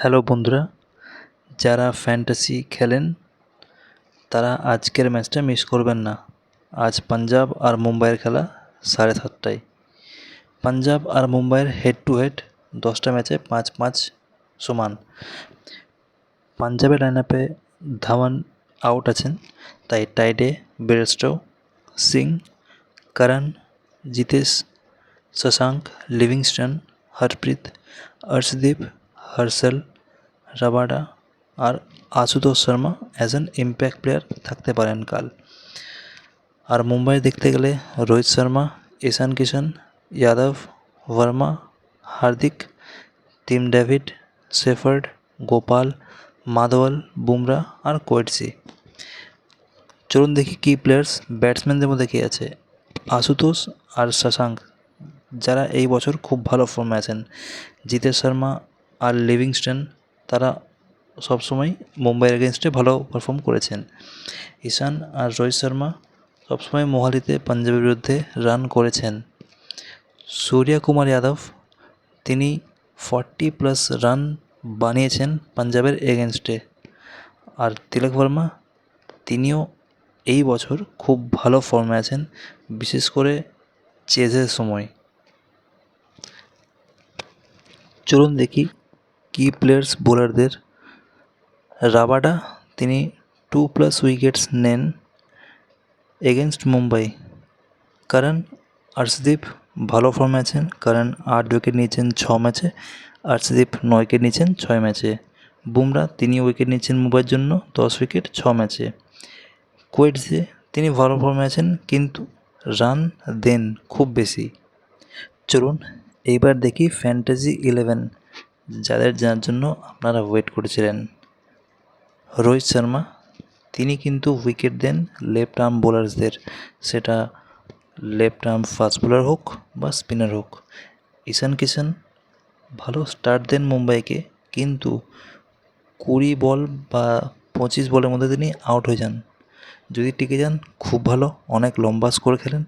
Hello বন্ধুরা, যারা fantasy খেলেন তারা আজকের ম্যাচটা মিস করবেন না। আজ পাঞ্জাব আর মুম্বাইয়ের খেলা 7:30টায়। পাঞ্জাব আর মুম্বাইয়ের হেড টু হেড 10টা ম্যাচে 5-5 সমান। পাঞ্জাবের লাইন আপে ধাওয়ান আউট আছেন, তাই Taide Bairstow, Singh, Karan, Jitesh, Shashank, Livingstone, Harpreet, Arshdeep, Harshal, Rabada আর Ashutosh Sharma as an impact player থাকতে পারেন কাল। আর মুম্বাই দেখতে গেলে Rohit Sharma, Ishan Kishan, Yadav, Varma, Hardik, Tim David, Shepherd, Gopal, Madhwal, Bumrah আর কোয়েটসি। চলুন দেখি কি প্লেয়ার্স ব্যাটসম্যানদের মধ্যে কে আছে। আশুতোষ আর শশাঙ্ক, যারা এই বছর খুব ভালো ফর্মে আছেন। জিতেশ শর্মা আর লিভিংস্টন, তারা সবসময় মুম্বাইয়ের এগেনস্টে ভালো পারফর্ম করেছেন। ঈশান আর রোহিত শর্মা সবসময় মোহালিতে পাঞ্জাবের বিরুদ্ধে রান করেছেন। সূর্যকুমার যাদব, তিনি 40+ রান বানিয়েছেন পাঞ্জাবের এগেনস্টে। আর তিলক ভার্মা, তিনিও এই বছর খুব ভালো ফর্মে আছেন, বিশেষ করে চেজের সময়। চলুন দেখি কি প্লেয়ার্স বোলারদের। রাবাডা, তিনি 2+ উইকেটস নেন এগেনস্ট মুম্বাই। করণ, অর্শদীপ ভালো ফর্মে আছেন। করণ 8 উইকেট নিয়েছেন 6 ম্যাচে, অর্শদীপ 9 উইকেট নিয়েছেন 6 ম্যাচে। বুমরা, তিনি উইকেট নিয়েছেন মুম্বাইয়ের জন্য 10 উইকেট 6 ম্যাচে। কোয়েটসি, তিনি ভালো ফর্মে আছেন কিন্তু রান দেন খুব বেশি। চলুন এইবার দেখি ফ্যান্টাসি 11 যাদের জানার জন্য আপনারা ওয়েট করেছিলেন। রোহিত শর্মা, তিনি কিন্তু উইকেট দেন লেফট আর্ম বোলার্সদের, সেটা লেফট আর্ম ফাস্ট বোলার হোক বা স্পিনার হোক। ঈশান কিষণ ভালো স্টার্ট দেন মুম্বাইকে, কিন্তু 20 বল বা 25 বলের মধ্যে তিনি আউট হয়ে যান। যদি টিকে যান খুব ভালো, অনেক লম্বা স্কোর খেলেন।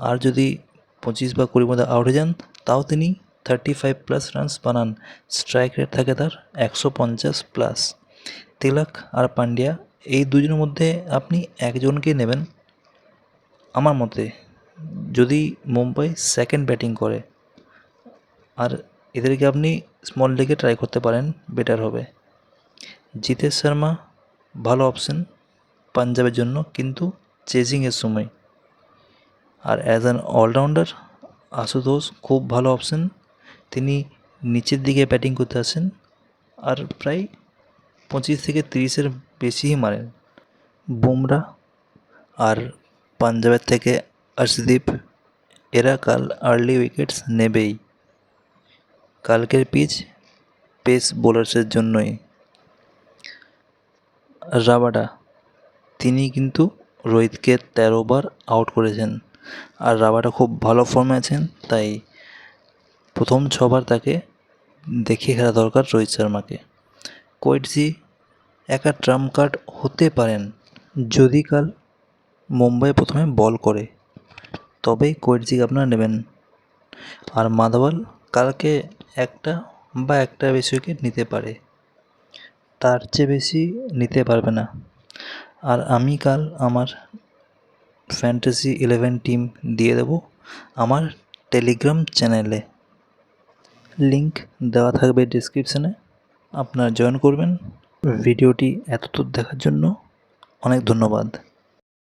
আর যদি 25 বা 20 মধ্যে আউট হয়ে যান, তাও তিনি 35+ রানস বানান। স্ট্রাইক রেট থাকে তার 150+। তিলক আর পান্ডিয়া, এই দুজনের মধ্যে আপনি একজনকে নেবেন আমার মতে, যদি মুম্বাই সেকেন্ড ব্যাটিং করে। আর এদেরকে আপনি স্মল লিগে ট্রাই করতে পারেন, বেটার হবে। জিতেশ শর্মা ভালো অপশন পাঞ্জাবের জন্য, কিন্তু চেজিংয়ের সময়। আর অ্যাজ অ্যান অলরাউন্ডার আশুতোষ খুব ভালো অপশন, তিনি নিচের দিকে ব্যাটিং করতে আসেন আর প্রায় 25 থেকে 30-এর বেশিই মারেন। বুমরা আর পাঞ্জাবের থেকে অর্শদীপ, এরা কাল আর্লি উইকেটস নেবেই। কালকের পিচ পেস বোলার্সের জন্যই। রাবাডা, তিনি কিন্তু রোহিতকে 13 বার আউট করেছেন। আর রাবাডা খুব ভালো ফর্মে আছেন, তাই প্রথম 6 বার তাকে দেখিয়ে খেলা দরকার রোহিত শর্মাকে। কোয়েটসি একা ট্রাম্প কার্ড হতে পারেন, যদি কাল মুম্বাই প্রথমে বল করে, তবেই কোয়েটসিকে আপনারা নেবেন। আর মাধওয়াল কালকে একটা বা একটা বেশি উইকেট নিতে পারে, তার চেয়ে বেশি নিতে পারবে না। আর আমি কাল আমার ফ্যান্টাসি 11 টিম দিয়ে দেবো আমার টেলিগ্রাম চ্যানেলে, লিংক দেওয়া থাকবে ডিসক্রিপশানে, আপনারা জয়েন করবেন। ভিডিওটি এতদূর দেখার জন্য অনেক ধন্যবাদ।